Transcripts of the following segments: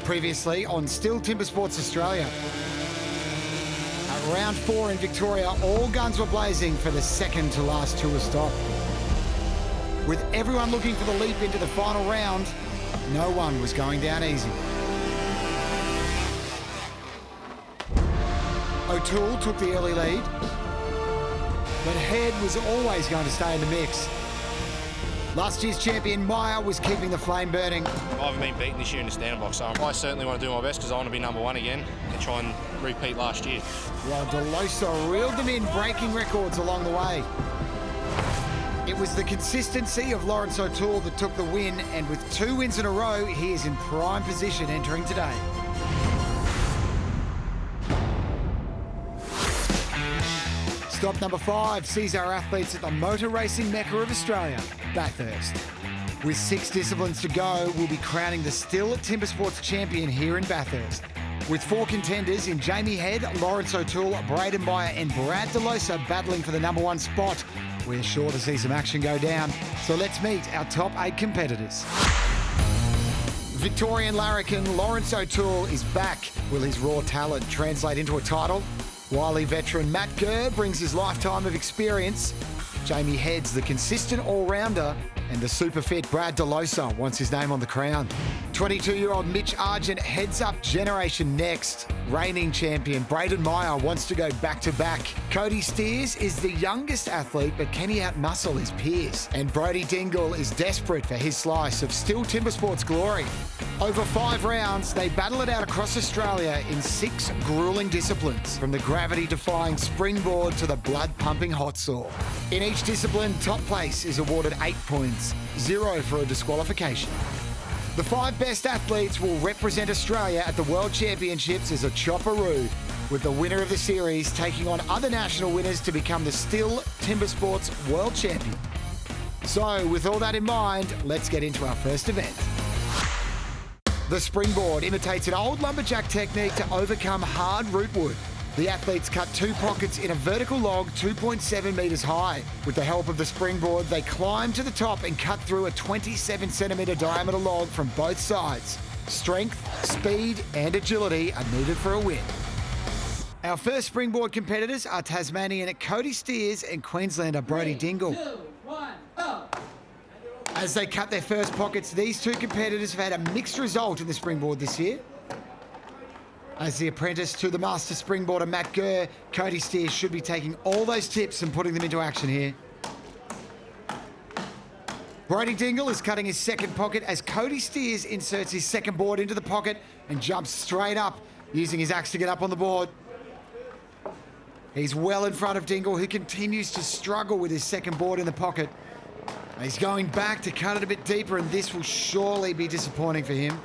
Previously on STIHL Timbersports Australia. At round 4 in Victoria, all guns were blazing for the second to last tour stop. With everyone looking for the leap into the final round, no one was going down easy. O'Toole took the early lead, but Head was always going to stay in the mix. Last year's champion Meyer was keeping the flame burning. I haven't been beaten this year in the standard box, so I certainly want to do my best because I want to be number one again and try and repeat last year. While DeLosa reeled them in, breaking records along the way. It was the consistency of Laurence O'Toole that took the win, and with 2 wins in a row, he is in prime position entering today. Stop number 5 sees our athletes at the motor racing mecca of Australia, Bathurst. With 6 disciplines to go, we'll be crowning the STIHL Timbersports champion here in Bathurst. With 4 contenders in Jamie Head, Laurence O'Toole, Brayden Meyer and Brad DeLosa battling for the number 1 spot, we're sure to see some action go down. So let's meet our top 8 competitors. Victorian larrikin Laurence O'Toole is back. Will his raw talent translate into a title? Wily veteran Matt Gurr brings his lifetime of experience. Jamie Head's the consistent all-rounder, and the super fit Brad DeLosa wants his name on the crown. 22-year-old Mitch Argent heads up Generation Next. Reigning champion Brayden Meyer wants to go back-to-back. Cody Steers is the youngest athlete, but can he outmuscle his peers? And Brody Dingle is desperate for his slice of STIHL Timbersports glory. Over 5 rounds, they battle it out across Australia in 6 grueling disciplines, from the gravity-defying springboard to the blood-pumping hot saw. In each discipline, top place is awarded 8 points, 0 for a disqualification. The 5 best athletes will represent Australia at the World Championships as a Chopperoo, with the winner of the series taking on other national winners to become the STIHL Timbersports World Champion. So, with all that in mind, let's get into our first event. The springboard imitates an old lumberjack technique to overcome hard rootwood. The athletes cut 2 pockets in a vertical log 2.7 metres high. With the help of the springboard, they climb to the top and cut through a 27-centimetre diameter log from both sides. Strength, speed and agility are needed for a win. Our first springboard competitors are Tasmanian Cody Steers and Queenslander Brody Dingle. 3, 2, 1, go! As they cut their first pockets, these 2 competitors have had a mixed result in the springboard this year. As the apprentice to the master springboarder Matt Gurr, Cody Steers should be taking all those tips and putting them into action here. Brody Dingle is cutting his second pocket as Cody Steers inserts his second board into the pocket and jumps straight up, using his axe to get up on the board. He's well in front of Dingle, who continues to struggle with his second board in the pocket. He's going back to cut it a bit deeper, and this will surely be disappointing for him.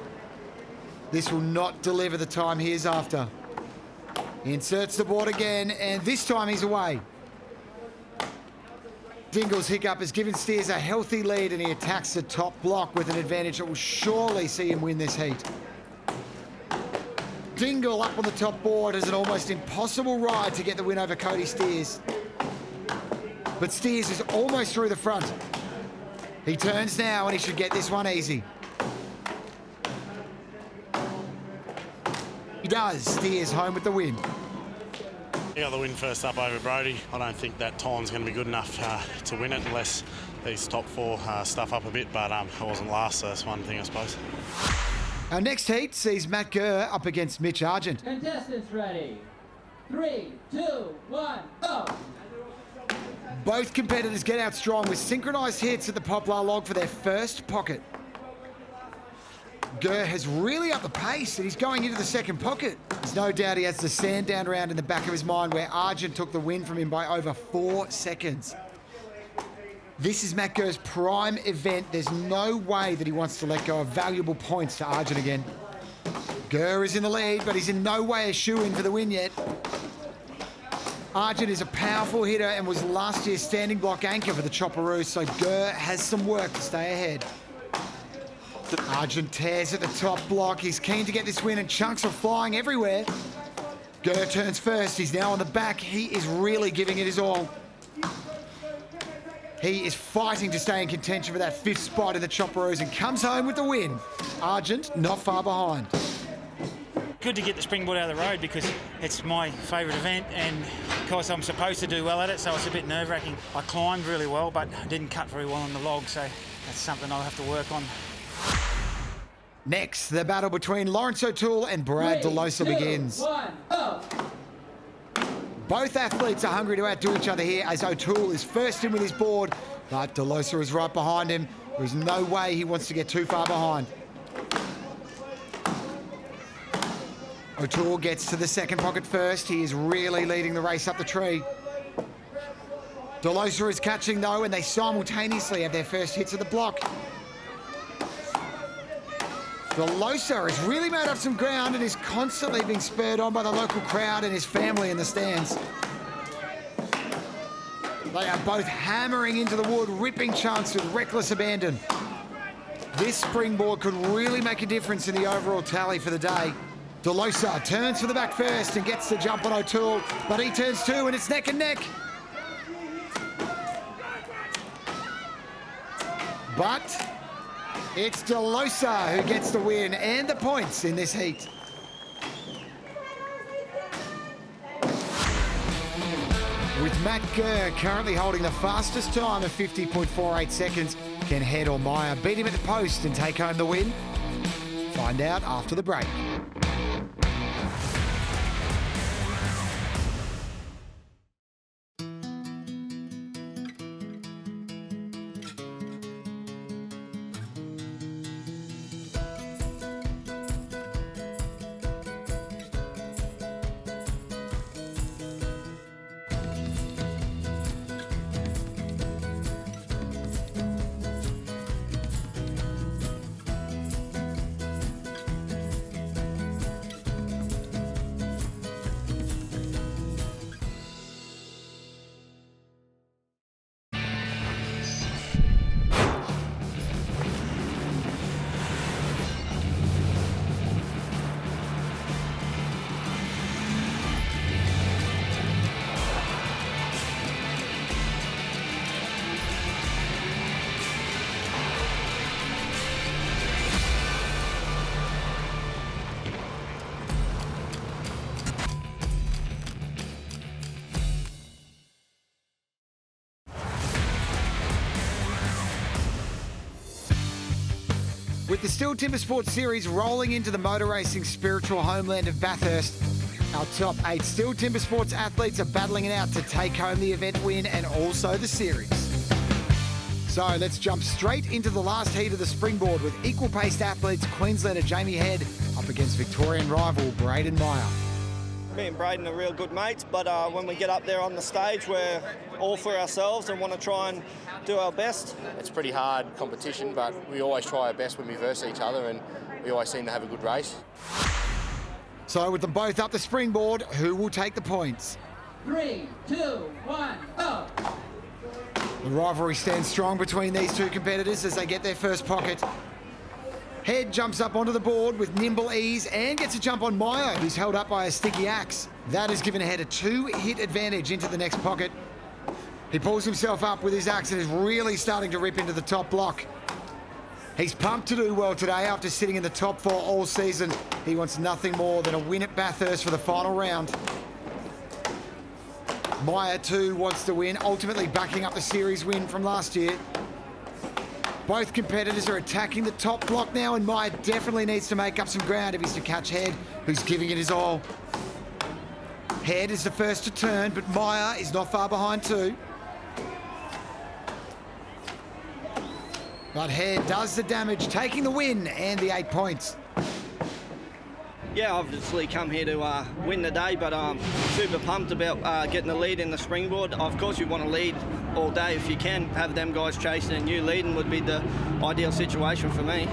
This will not deliver the time he is after. He inserts the board again, and this time he's away. Dingle's hiccup has given Steers a healthy lead, and he attacks the top block with an advantage that will surely see him win this heat. Dingle up on the top board has an almost impossible ride to get the win over Cody Steers. But Steers is almost through the front. He turns now, and he should get this one easy. He does. Steers home with the win. He got the win first up over Brody. I don't think that time's going to be good enough to win it unless these top 4 stuff up a bit, but it wasn't last, so that's one thing, I suppose. Our next heat sees Matt Gurr up against Mitch Argent. Contestants ready. 3, 2, 1, go! Both competitors get out strong with synchronised hits at the poplar log for their first pocket. Gurr has really upped the pace, and he's going into the second pocket. There's no doubt he has the Sandown round in the back of his mind, where Argent took the win from him by over 4 seconds. This is Matt Gurr's prime event. There's no way that he wants to let go of valuable points to Argent again. Gurr is in the lead, but he's in no way a shoe-in for the win yet. Argent is a powerful hitter and was last year's standing block anchor for the Chopperoos, so Gurr has some work to stay ahead. Argent tears at the top block. He's keen to get this win, and chunks are flying everywhere. Gurr turns first. He's now on the back. He is really giving it his all. He is fighting to stay in contention for that 5th spot in the Chopperoos and comes home with the win. Argent not far behind. Good to get the Springboard out of the road because it's my favourite event, and of course I'm supposed to do well at it, so it's a bit nerve-wracking. I climbed really well, but I didn't cut very well on the log, so that's something I'll have to work on. Next, the battle between Laurence O'Toole and Brad DeLosa begins. 1, go! Both athletes are hungry to outdo each other here as O'Toole is first in with his board, but DeLosa is right behind him. There's no way he wants to get too far behind. O'Toole gets to the second pocket first. He is really leading the race up the tree. DeLosa is catching though, and they simultaneously have their first hits of the block. DeLosa has really made up some ground and is constantly being spurred on by the local crowd and his family in the stands. They are both hammering into the wood, ripping chunks with reckless abandon. This Springboard could really make a difference in the overall tally for the day. DeLosa turns for the back first and gets the jump on O'Toole, but he turns too and it's neck and neck. But it's DeLosa who gets the win and the points in this heat. With Matt Gurr currently holding the fastest time of 50.48 seconds, can Head or Meyer beat him at the post and take home the win? Find out after the break. With the STIHL Timbersports Series rolling into the motor racing spiritual homeland of Bathurst, our top 8 STIHL Timbersports athletes are battling it out to take home the event win and also the series. So let's jump straight into the last heat of the Springboard with equal-paced athletes Queenslander Jamie Head up against Victorian rival Brayden Meyer. Me and Brayden are real good mates, but when we get up there on the stage, we're all for ourselves and want to try and do our best. It's pretty hard competition, but we always try our best when we verse each other, and we always seem to have a good race. So with them both up the Springboard, who will take the points? 3, 2, 1, go! The rivalry stands strong between these two competitors as they get their first pocket. Head jumps up onto the board with nimble ease and gets a jump on Meyer, who's held up by a sticky axe. That has given Head a 2-hit advantage into the next pocket. He pulls himself up with his axe and is really starting to rip into the top block. He's pumped to do well today after sitting in the top 4 all season. He wants nothing more than a win at Bathurst for the final round. Meyer too wants to win, ultimately backing up the series win from last year. Both competitors are attacking the top block now, and Meyer definitely needs to make up some ground if he's to catch Head, who's giving it his all. Head is the first to turn, but Meyer is not far behind too. But Head does the damage, taking the win and the 8 points. Yeah, obviously come here to win the day, but I'm super pumped about getting the lead in the Springboard. Of course, you want to lead all day if you can. Have them guys chasing and you leading would be the ideal situation for me.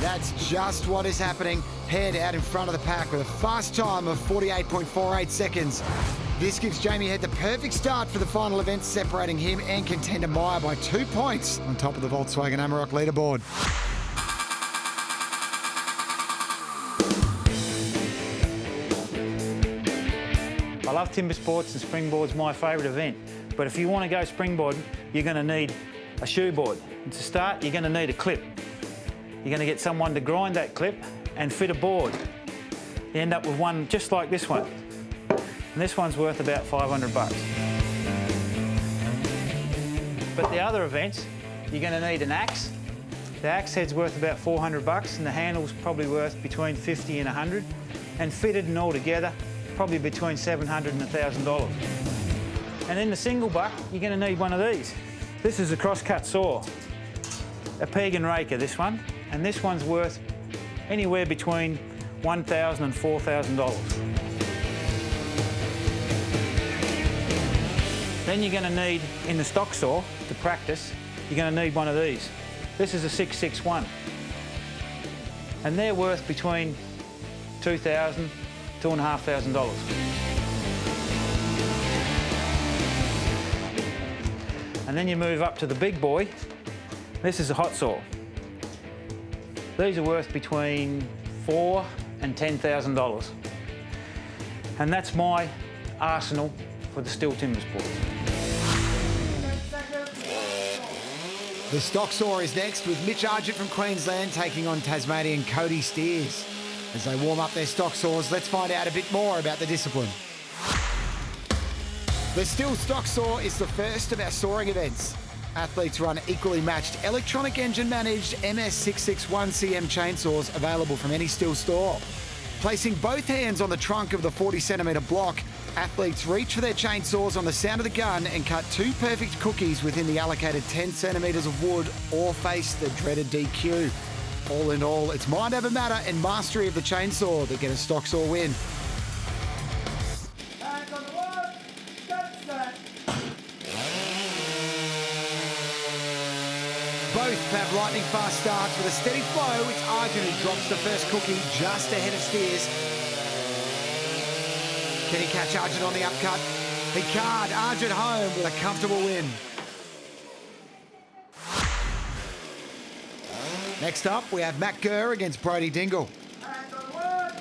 That's just what is happening. Head out in front of the pack with a fast time of 48.48 seconds. This gives Jamie Head the perfect start for the final event, separating him and Contender Meyer by 2 points on top of the Volkswagen Amarok leaderboard. I love timber sports and Springboard's my favourite event. But if you want to go Springboard, you're going to need a shoe board. And to start, you're going to need a clip. You're going to get someone to grind that clip and fit a board. you end up with one just like this one. And this one's worth about 500 bucks. But the other events, you're going to need an axe. The axe head's worth about 400 bucks and the handle's probably worth between 50 and 100. And fitted and all together, probably between $700 and $1,000. And in the single buck, you're going to need one of these. This is a crosscut saw, a Pegan raker, this one, and this one's worth anywhere between $1,000 and $4,000. Then you're going to need, in the stock saw, to practice, you're going to need one of these. This is a 661, and they're worth between $2,000, $2,500. And then you move up to the big boy. This is a hot saw. These are worth between $4,000 and $10,000. And that's my arsenal for the STIHL Timbersports. The stock saw is next, with Mitch Argent from Queensland taking on Tasmanian Cody Steers. As they warm up their stock saws, let's find out a bit more about the discipline. The STIHL stock saw is the first of our sawing events. Athletes run equally matched electronic engine managed MS661cm chainsaws available from any STIHL store. Placing both hands on the trunk of the 40cm block, athletes reach for their chainsaws on the sound of the gun and cut 2 perfect cookies within the allocated 10 centimetres of wood or face the dreaded DQ. All in all, it's mind over matter and mastery of the chainsaw that get a stock saw win. Hands on the wood, get set. Both have lightning fast starts with a steady flow. It's Argent who drops the first cookie just ahead of Steers. Can he catch Argent on the upcut? He can't. Argent home with a comfortable win. Next up, we have Matt Gurr against Brodie Dingle. Hands on the wood,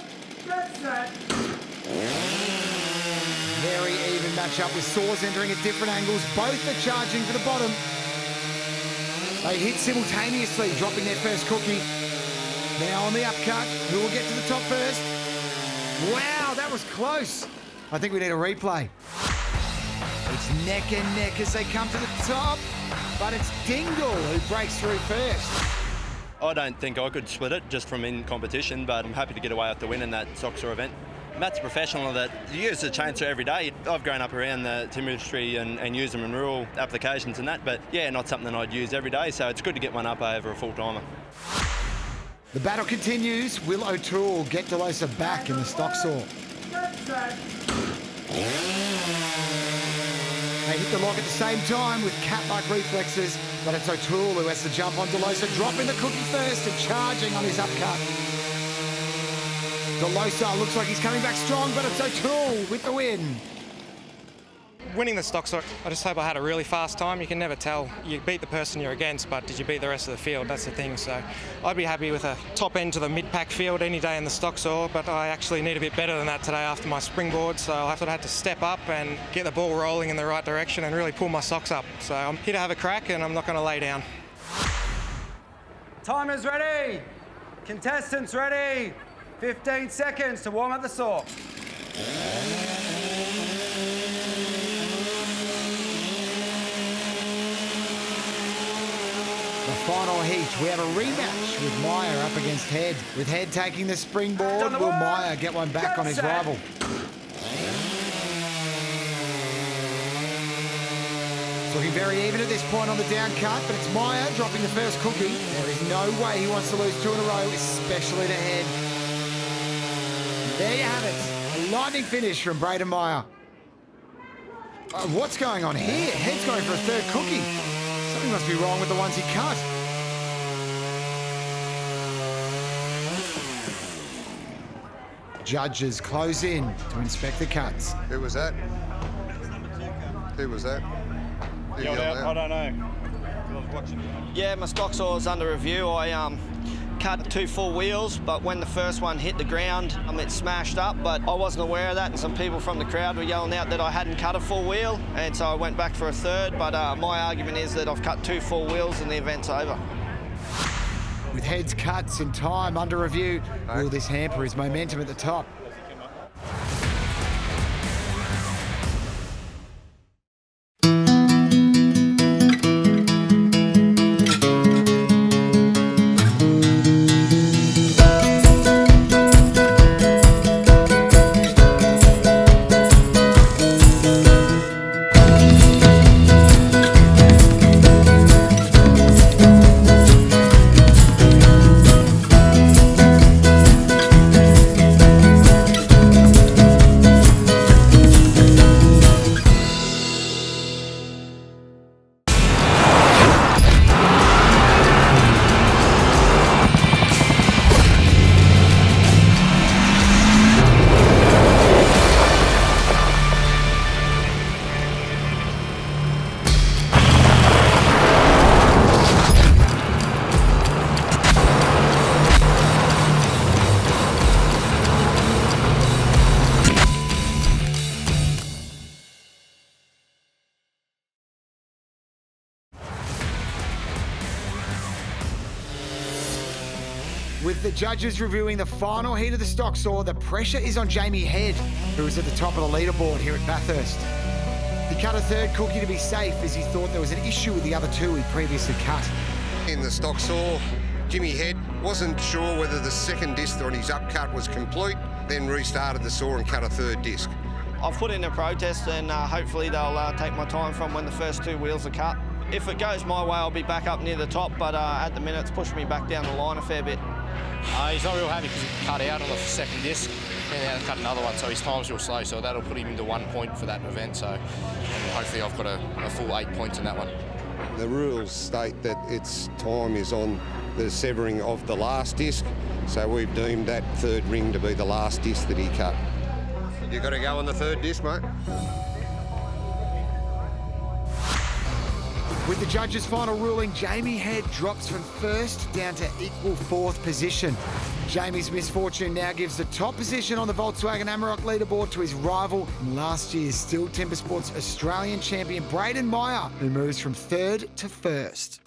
get set. Very even matchup with saws entering at different angles. Both are charging for the bottom. They hit simultaneously, dropping their first cookie. Now on the upcut, who will get to the top first? Wow, that was close. I think we need a replay. It's neck and neck as they come to the top, but it's Dingle who breaks through first. I don't think I could split it just from in competition, but I'm happy to get away with the win in that stock saw event. Matt's a professional that uses a chainsaw every day. I've grown up around the timber industry and used them in rural applications and that, but yeah, not something I'd use every day, so it's good to get one up over a full-timer. The battle continues. Will O'Toole get DeLosa back in the stock saw? Get set. They hit the lock at the same time with cat-like reflexes, but it's O'Toole who has to jump on DeLosa, dropping the cookie first and charging on his upcut. DeLosa looks like he's coming back strong, but it's O'Toole with the win. Winning the stock saw, I just hope I had a really fast time. You can never tell. You beat the person you're against, but did you beat the rest of the field? That's the thing. So I'd be happy with a top end to the mid-pack field any day in the stock saw, but I actually need a bit better than that today after my springboard. So I thought I had to step up and get the ball rolling in the right direction and really pull my socks up. So I'm here to have a crack and I'm not going to lay down. Timers ready. Contestants ready. 15 seconds to warm up the saw. The final heat, we have a rematch with Meyer up against Head. With Head taking the springboard, will Meyer get one back on his rival? It's looking very even at this point on the down cut, but it's Meyer dropping the first cookie. There is no way he wants to lose 2 in a row, especially to Head. There you have it, a lightning finish from Brayden Meyer. What's going on here? Head's going for a third cookie. Something must be wrong with the ones he cut. Judges close in to inspect the cuts. Who was that? Who was that? Who yelled out? I don't know. Yeah, my stock saw was under review. I cut 2 full wheels, but when the first one hit the ground, it smashed up, but I wasn't aware of that, and some people from the crowd were yelling out that I hadn't cut a full wheel, and so I went back for a third, but my argument is that I've cut 2 full wheels and the event's over. With Head's cuts and time under review, will this hamper his momentum at the top? With the judges reviewing the final heat of the stock saw, the pressure is on Jamie Head, who is at the top of the leaderboard here at Bathurst. He cut a third cookie to be safe as he thought there was an issue with the other two he'd previously cut. In the stock saw, Jimmy Head wasn't sure whether the second disc on his upcut was complete, then restarted the saw and cut a third disc. I've put in a protest and hopefully they'll take my time from when the first two wheels are cut. If it goes my way, I'll be back up near the top, but at the minute it's pushed me back down the line a fair bit. He's not real happy because he cut out on the second disc and then cut another one, so his time's real slow, so that'll put him into 1 point for that event. So hopefully I've got a full 8 points in that one. The rules state that its time is on the severing of the last disc, so we've deemed that third ring to be the last disc that he cut. You got to go on the third disc, mate. With the judges' final ruling, Jamie Head drops from first down to equal fourth position. Jamie's misfortune now gives the top position on the Volkswagen Amarok leaderboard to his rival in last year's STIHL Timbersports Australian champion Brayden Meyer, who moves from third to first.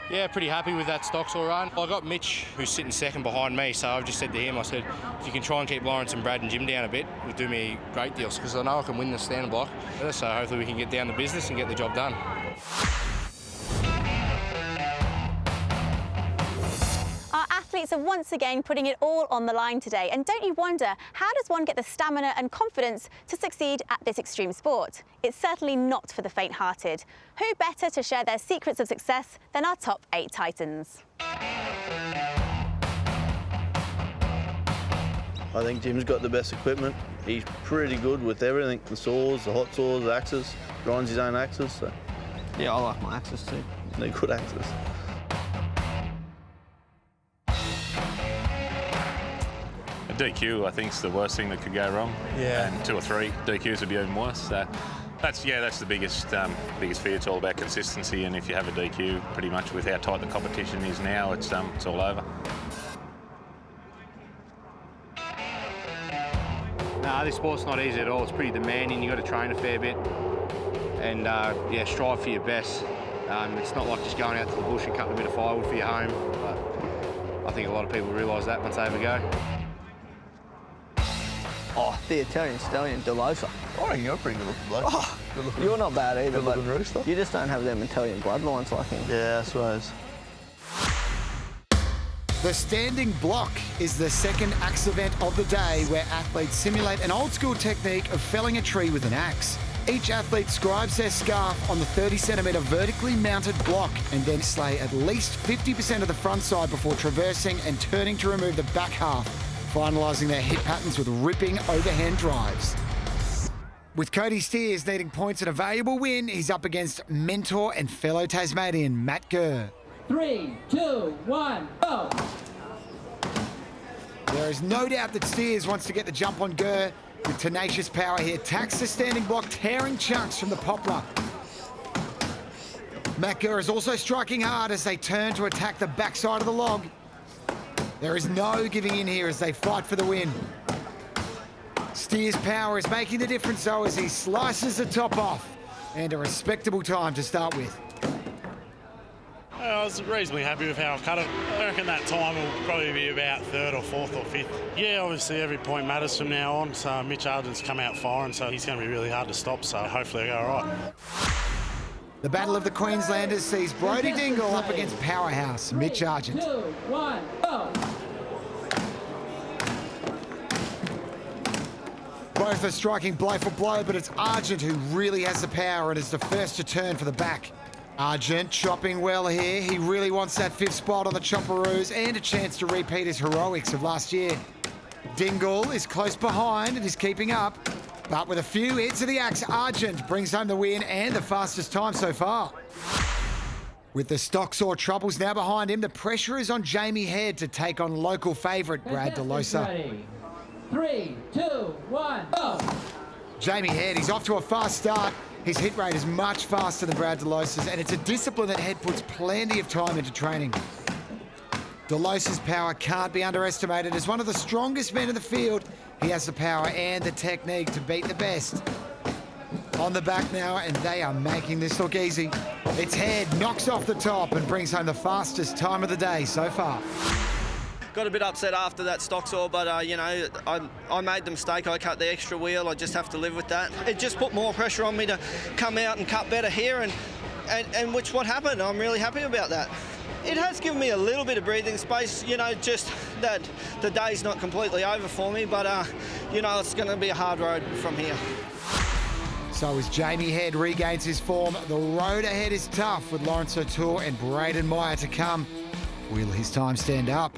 Yeah, pretty happy with that stock saw run. I got Mitch, who's sitting second behind me, so I've just said to him, I said, if you can try and keep Laurence and Brad and Jim down a bit, it would do me great deals, because I know I can win the standing block. So hopefully we can get down to business and get the job done. Our athletes are once again putting it all on the line today. And don't you wonder, how does one get the stamina and confidence to succeed at this extreme sport? It's certainly not for the faint-hearted. Who better to share their secrets of success than our top 8 titans? I think Jim's got the best equipment. He's pretty good with everything, the saws, the hot saws, the axes, grinds his own axes. So. Yeah, I like my axes too. They're good axes. A DQ, I think, is the worst thing that could go wrong. Yeah. And 2 or 3 DQs would be even worse. So that's the biggest fear. It's all about consistency, and if you have a DQ, pretty much with how tight the competition is now, it's all over. Nah, this sport's not easy at all. It's pretty demanding. You've got to train a fair bit and yeah, strive for your best. It's not like just going out to the bush and cutting a bit of firewood for your home. But I think a lot of people realise that once they have a go. Oh, the Italian stallion, DeLosa. I reckon you're a pretty good looking bloke. Oh, you're not bad either, but rooster. you just don't have them Italian bloodlines like him. Yeah, I suppose. The standing block is the second axe event of the day, where athletes simulate an old-school technique of felling a tree with an axe. Each athlete scribes their scarf on the 30-centimetre vertically mounted block and then slay at least 50% of the front side before traversing and turning to remove the back half, finalising their hit patterns with ripping overhand drives. With Cody Steers needing points and a valuable win, he's up against mentor and fellow Tasmanian Matt Gurr. 3, 2, 1, go! There is no doubt that Steers wants to get the jump on Gurr. With tenacious power, he attacks the standing block, tearing chunks from the poplar. Matt Gurr is also striking hard as they turn to attack the backside of the log. There is no giving in here as they fight for the win. Steers' power is making the difference though as he slices the top off. And a respectable time to start with. I was reasonably happy with how I cut it. I reckon that time will probably be about 3rd or 4th or 5th. Yeah, obviously every point matters from now on. So Mitch Argent's come out firing, so he's going to be really hard to stop. So hopefully I go all right. The Battle of the Queenslanders sees Brodie Dingle up against powerhouse Mitch Argent. 2, 1, go! Both are striking blow for blow, but it's Argent who really has the power and is the first to turn for the back. Argent chopping well here. He really wants that 5th spot on the Chopperoos and a chance to repeat his heroics of last year. Dingle is close behind and is keeping up, but with a few hits of the axe, Argent brings home the win and the fastest time so far. With the stock saw troubles now behind him, the pressure is on Jamie Head to take on local favourite Brad DeLosa. Ready. 3, 2, 1, go! Jamie Head, he's off to a fast start. His hit rate is much faster than Brad DeLosa's, and it's a discipline that Head puts plenty of time into training. DeLosa's power can't be underestimated. As one of the strongest men in the field, he has the power and the technique to beat the best. On the back now, and they are making this look easy. It's Head, knocks off the top and brings home the fastest time of the day so far. got a bit upset after that stock saw, but you know, I made the mistake. I cut the extra wheel. I just have to live with that. It just put more pressure on me to come out and cut better here, and which what happened. I'm really happy about that. It has given me a little bit of breathing space, you know, just that the day's not completely over for me, but you know, it's going to be a hard road from here. So as Jamie Head regains his form, the road ahead is tough with Laurence O'Toole and Brayden Meyer to come. Will his time stand up?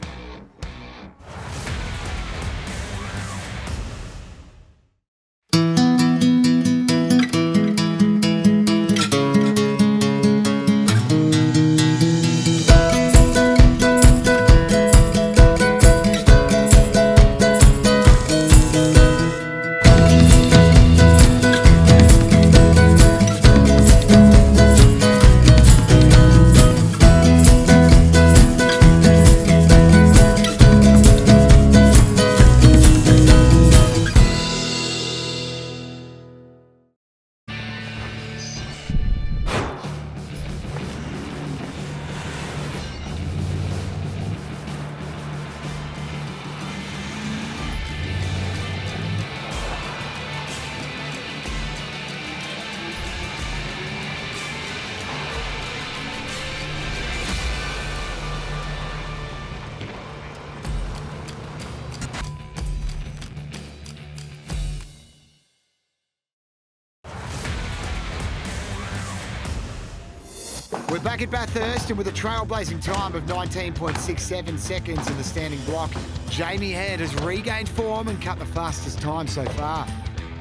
We're back at Bathurst, and with a trailblazing time of 19.67 seconds in the standing block, Jamie Head has regained form and cut the fastest time so far.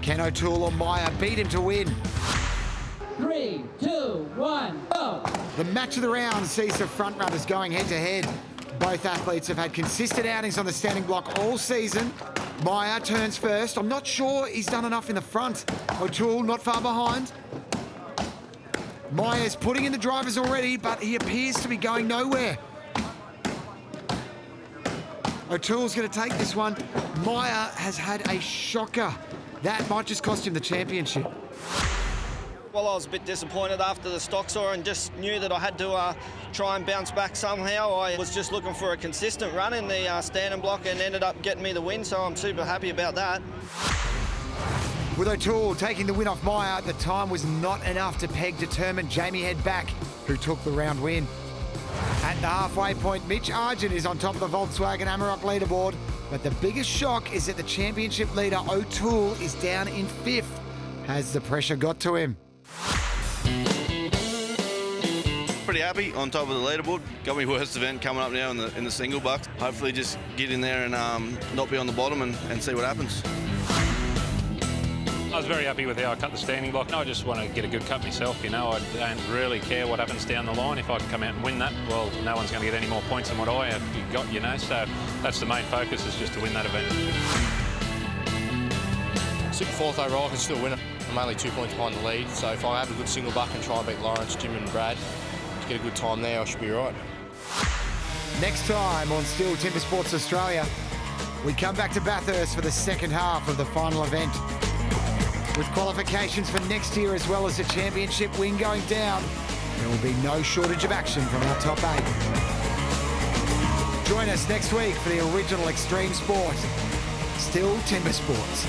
Can O'Toole or Meyer beat him to win? 3, 2, 1, go! The match of the round sees the front runners going head-to-head. Both athletes have had consistent outings on the standing block all season. Meyer turns first. I'm not sure he's done enough in the front. O'Toole not far behind. Meyer's putting in the drivers already, but he appears to be going nowhere. O'Toole's going to take this one. Meyer has had a shocker. That might just cost him the championship. Well, I was a bit disappointed after the stock saw and just knew that I had to try and bounce back somehow. I was just looking for a consistent run in the standing block and ended up getting me the win, so I'm super happy about that. With O'Toole taking the win off Meyer, the time was not enough to peg determined Jamie Head back, who took the round win. At the halfway point, Mitch Argent is on top of the Volkswagen Amarok leaderboard, but the biggest shock is that the championship leader O'Toole is down in 5th. Has the pressure got to him? Pretty happy on top of the leaderboard. Got my worst event coming up now in the single bucks. Hopefully just get in there and not be on the bottom and see what happens. I was very happy with how I cut the standing block. I just want to get a good cut myself, you know. I don't really care what happens down the line. If I can come out and win that, well, no one's going to get any more points than what I have got, you know. So that's the main focus, is just to win that event. Sitting 4th overall, I can still win it. I'm only 2 points behind the lead, so if I have a good single buck and try and beat Laurence, Jim and Brad to get a good time there, I should be right. Next time on STIHL Timbersports Australia, we come back to Bathurst for the second half of the final event. With qualifications for next year as well as the championship win going down, there will be no shortage of action from our top 8. Join us next week for the original extreme sport, STIHL Timbersports.